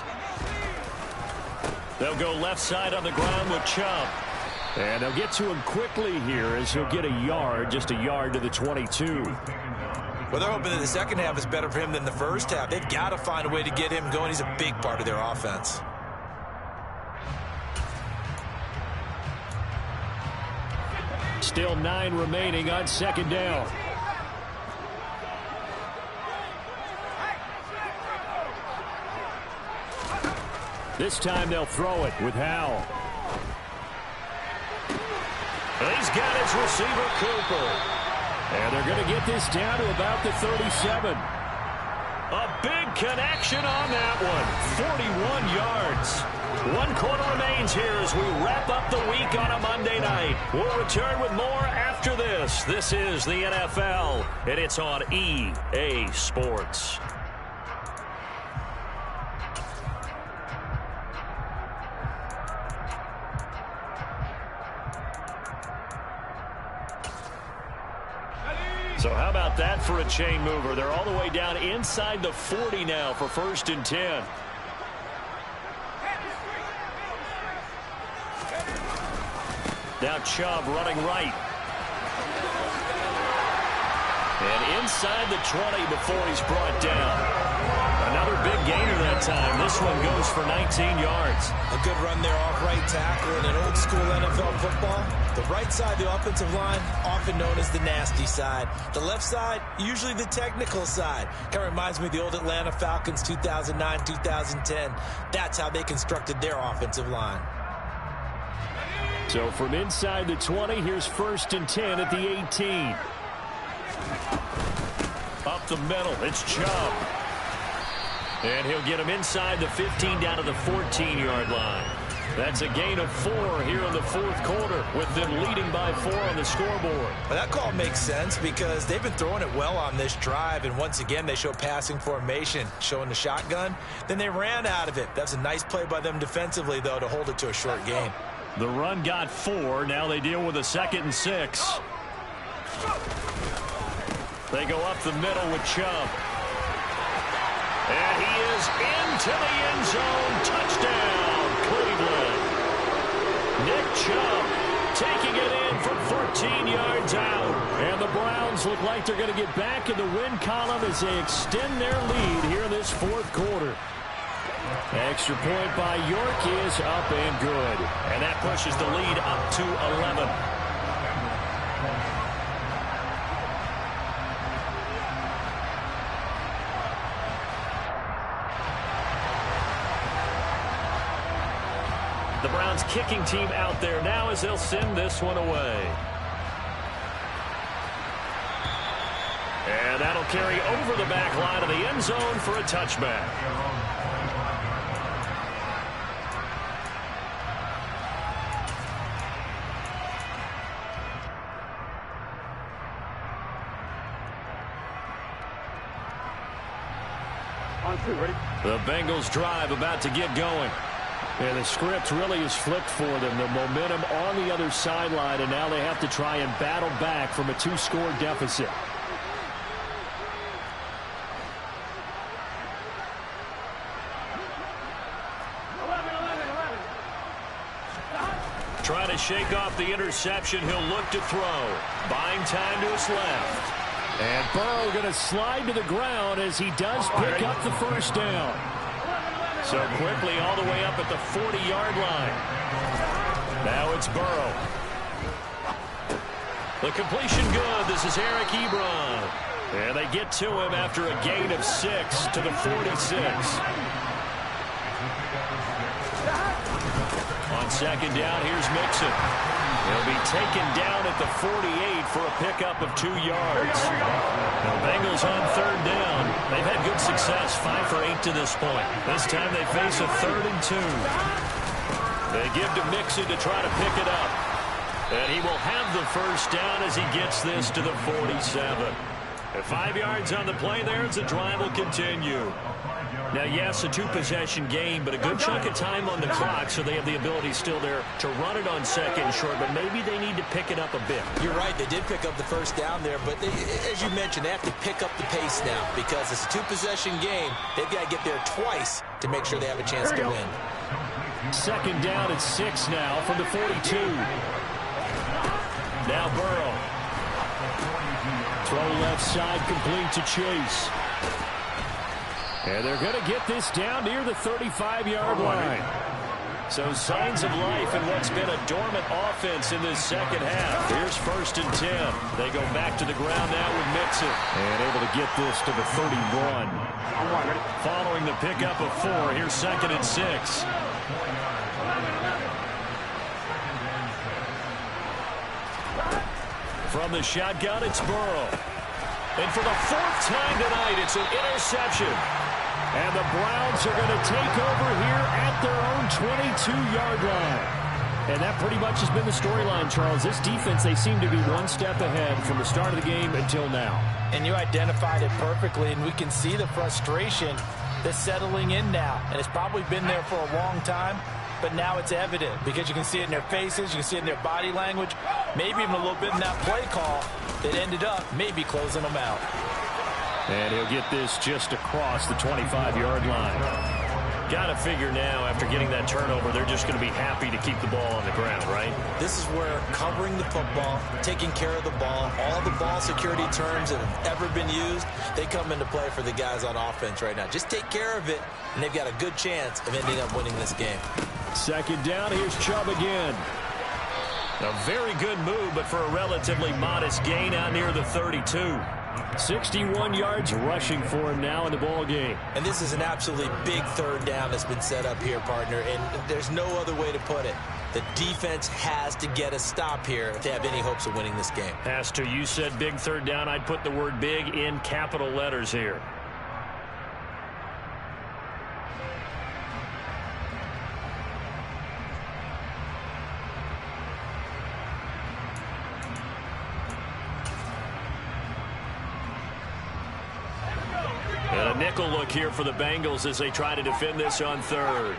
They'll go left side on the ground with Chubb. And they'll get to him quickly here as he'll get a yard, just a yard to the 22. Well, they're hoping that the second half is better for him than the first half. They've got to find a way to get him going. He's a big part of their offense. Still 9 remaining on 2nd down. This time they'll throw it with Howell. He's got his receiver, Cooper. And they're going to get this down to about the 37. A big connection on that one. 41 yards. 1 quarter remains here as we wrap up the week on a Monday night. We'll return with more after this. This is the NFL, and it's on EA Sports. So how about that for a chain mover? They're all the way down inside the 40 now for 1st and 10. Now Chubb running right. And inside the 20 before he's brought down. Another big gainer that time. This one goes for 19 yards. A good run there off right tackle in an old school NFL football. The right side of the offensive line, often known as the nasty side. The left side, usually the technical side. Kind of reminds me of the old Atlanta Falcons 2009-2010. That's how they constructed their offensive line. So from inside the 20, here's 1st and 10 at the 18. Up the middle, it's Chubb. And he'll get him inside the 15 down to the 14-yard line. That's a gain of 4 here in the 4th quarter with them leading by 4 on the scoreboard. Well, that call makes sense because they've been throwing it well on this drive, and once again they show passing formation, showing the shotgun. Then they ran out of it. That's a nice play by them defensively, though, to hold it to a short gain. The run got 4. Now they deal with a 2nd and 6. They go up the middle with Chubb. And he is into the end zone. Touchdown, Cleveland. Nick Chubb taking it in from 14 yards out. And the Browns look like they're going to get back in the win column as they extend their lead here in this 4th quarter. Extra point by York is up and good. And that pushes the lead up to 11. The Browns kicking team out there now as they'll send this one away. And that'll carry over the back line of the end zone for a touchback. The Bengals drive about to get going. And the script really is flipped for them. The momentum on the other sideline, and now they have to try and battle back from a 2-score deficit. Trying to shake off the interception. He'll look to throw. Buying time to his left. And Burrow going to slide to the ground as he does pick up the 1st down. So quickly all the way up at the 40-yard line. Now it's Burrow. The completion good. This is Eric Ebron. And they get to him after a gain of 6 to the 46. On 2nd down, here's Mixon. He'll be taken down at the 48 for a pickup of 2 yards. The Bengals on 3rd down. They've had good success, 5 for 8 to this point. This time they face a 3rd and 2. They give to Mixon to try to pick it up. And he will have the 1st down as he gets this to the 47. At 5 yards on the play there as the drive will continue. Now, yes, a 2-possession game, but a good chunk of time on the clock, so they have the ability still there to run it on 2nd and short, but maybe they need to pick it up a bit. You're right. They did pick up the 1st down there, but as you mentioned, they have to pick up the pace now because it's a 2-possession game. They've got to get there twice to make sure they have a chance to win. 2nd down at 6 now from the 42. Now Burrow. Throw left side complete to Chase. And they're going to get this down near the 35-yard line. So signs of life in what's been a dormant offense in this 2nd half. Here's 1st and 10. They go back to the ground now with Mixon. And able to get this to the 31. Following the pickup of 4, here's 2nd and 6. From the shotgun, it's Burrow. And for the 4th time tonight, it's an interception. And the Browns are going to take over here at their own 22-yard line. And that pretty much has been the storyline, Charles. This defense, they seem to be one step ahead from the start of the game until now. And you identified it perfectly, and we can see the frustration that's settling in now. And it's probably been there for a long time, but now it's evident because you can see it in their faces, you can see it in their body language, maybe even a little bit in that play call that ended up maybe closing them out. And he'll get this just across the 25-yard line. Got to figure now, after getting that turnover, they're just going to be happy to keep the ball on the ground, right? This is where covering the football, taking care of the ball, all the ball security terms that have ever been used, they come into play for the guys on offense right now. Just take care of it, and they've got a good chance of ending up winning this game. Second down, here's Chubb again. A very good move, but for a relatively modest gain out near the 32. 61 yards rushing for him now in the ball game. And this is an absolutely big third down that's been set up here, partner, and there's no other way to put it. The defense has to get a stop here if they have any hopes of winning this game. Has to. You said big third down. I'd put the word big in capital letters here. And a nickel look here for the Bengals as they try to defend this on third.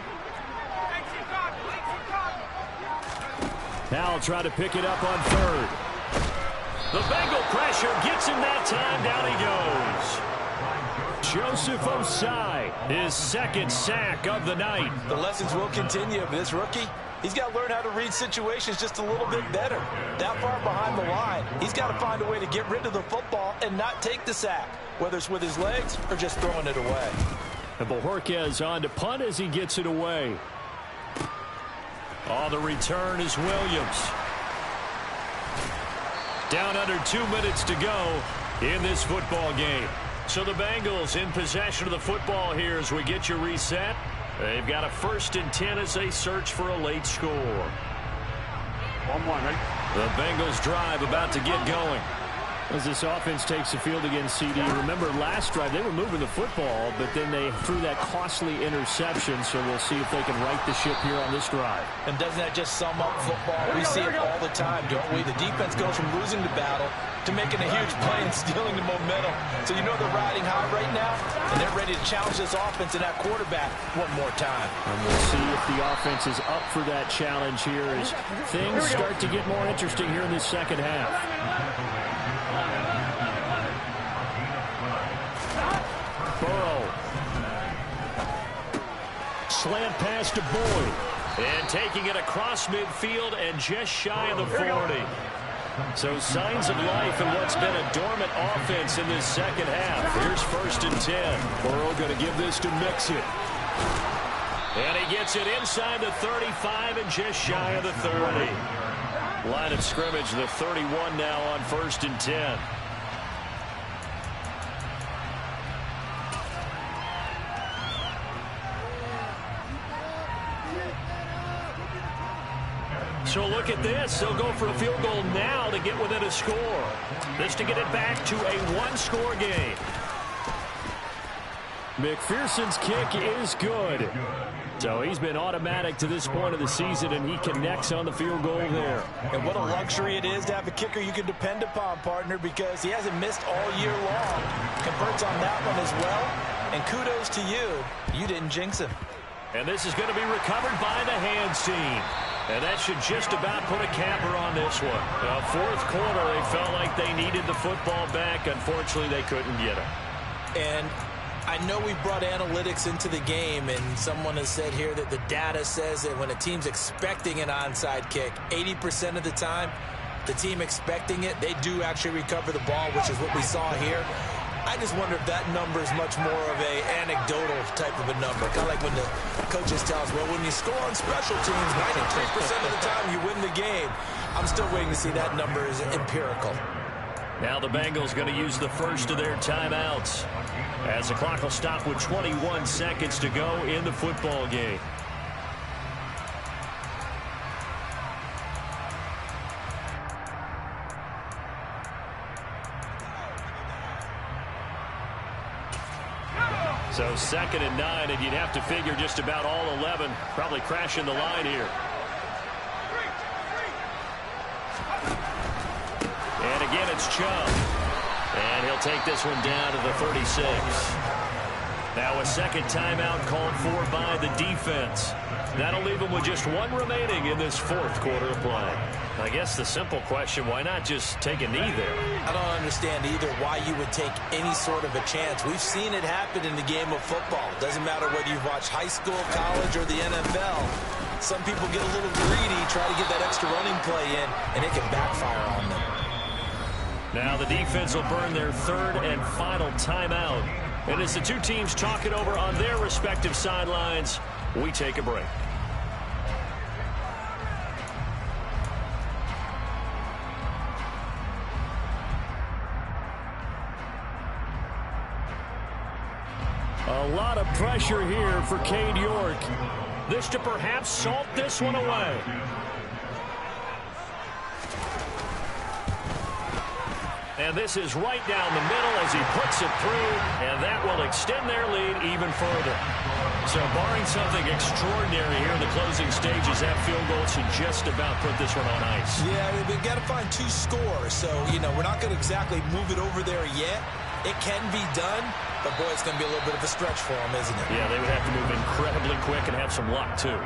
Now try to pick it up on third. The Bengal pressure gets him that time. Down he goes. Joseph Osai, his second sack of the night. The lessons will continue, but this rookie, he's got to learn how to read situations just a little bit better. That far behind the line, he's got to find a way to get rid of the football and not take the sack, whether it's with his legs or just throwing it away. And Bojorquez on to punt as he gets it away. Oh, the return is Williams. Down under 2 minutes to go in this football game. So the Bengals in possession of the football here as we get you reset. They've got a 1st and 10 as they search for a late score. 1-1, right? The Bengals drive about to get going. As this offense takes the field against CD, remember last drive they were moving the football, but then they threw that costly interception, so we'll see if they can right the ship here on this drive. And doesn't that just sum up football? We see it all the time, don't we? The defense goes from losing the battle to making a huge play and stealing the momentum. So you know they're riding high right now, and they're ready to challenge this offense and that quarterback one more time. And we'll see if the offense is up for that challenge here as things start to get more interesting here in this second half. Burrow. Slant pass to Boyd. And taking it across midfield and just shy of the 40. So signs of life in what's been a dormant offense in this second half. Here's 1st and 10. Burrow going to give this to Mixon. And he gets it inside the 35 and just shy of the 30. Line of scrimmage, the 31 now on 1st and 10. So look at this. They'll go for a field goal now to get within a score. This to get it back to a one-score game. McPherson's kick is good. So he's been automatic to this point of the season, and he connects on the field goal there. And what a luxury it is to have a kicker you can depend upon, partner, because he hasn't missed all year long. Converts on that one as well. And kudos to you. You didn't jinx him. And this is going to be recovered by the hands team. And that should just about put a capper on this one. Fourth quarter, they felt like they needed the football back. Unfortunately, they couldn't get it. And I know we brought analytics into the game, and someone has said here that the data says that when a team's expecting an onside kick, 80% of the time, the team expecting it, they do actually recover the ball, which is what we saw here. I just wonder if that number is much more of a anecdotal type of a number. Kind of like when the coaches tell us, well, when you score on special teams, 93% of the time you win the game. I'm still waiting to see that number is empirical. Now the Bengals going to use the first of their timeouts as the clock will stop with 21 seconds to go in the football game. So 2nd and 9, and you'd have to figure just about all 11 probably crashing the line here. And again, it's Chubb. And he'll take this one down to the 36. Now a second timeout called for by the defense. That'll leave them with just one remaining in this fourth quarter of play. I guess the simple question, why not just take a knee there? I don't understand either why you would take any sort of a chance. We've seen it happen in the game of football. Doesn't matter whether you've watched high school, college, or the NFL. Some people get a little greedy, try to get that extra running play in, and it can backfire on them. Now the defense will burn their third and final timeout. And as the two teams talk it over on their respective sidelines, we take a break. A lot of pressure here for Cade York. This to perhaps salt this one away. And this is right down the middle as he puts it through, and that will extend their lead even further. So barring something extraordinary here in the closing stages, that field goal should just about put this one on ice. Yeah, we've got to find two scores. So, we're not going to exactly move it over there yet. It can be done, but, boy, it's going to be a little bit of a stretch for them, isn't it? Yeah, they would have to move incredibly quick and have some luck, too.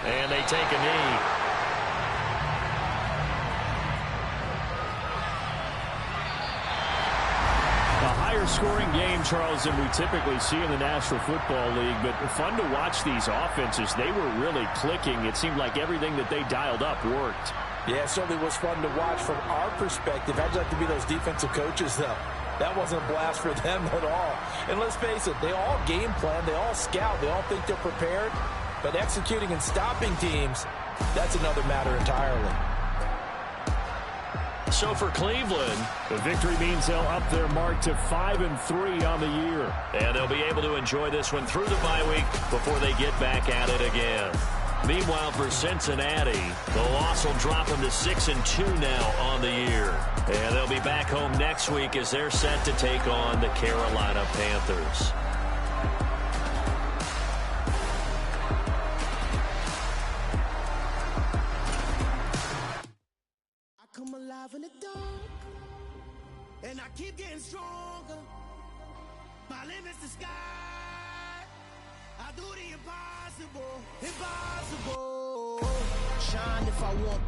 And they take a knee. A higher scoring game, Charles, than we typically see in the National Football League, but fun to watch these offenses. They were really clicking. It seemed like everything that they dialed up worked. Yeah, it certainly was fun to watch from our perspective. I'd like to be those defensive coaches, though. That wasn't a blast for them at all. And let's face it, they all game plan, they all scout, they all think they're prepared. But executing and stopping teams, that's another matter entirely. So for Cleveland, the victory means they'll up their mark to 5-3 on the year. And they'll be able to enjoy this one through the bye week before they get back at it again. Meanwhile, for Cincinnati, the loss will drop them to 6-2 now on the year. And they'll be back home next week as they're set to take on the Carolina Panthers. I come alive in the dark, and I keep getting stronger. My limit's the sky. I do the impossible, impossible. Shine if I want to.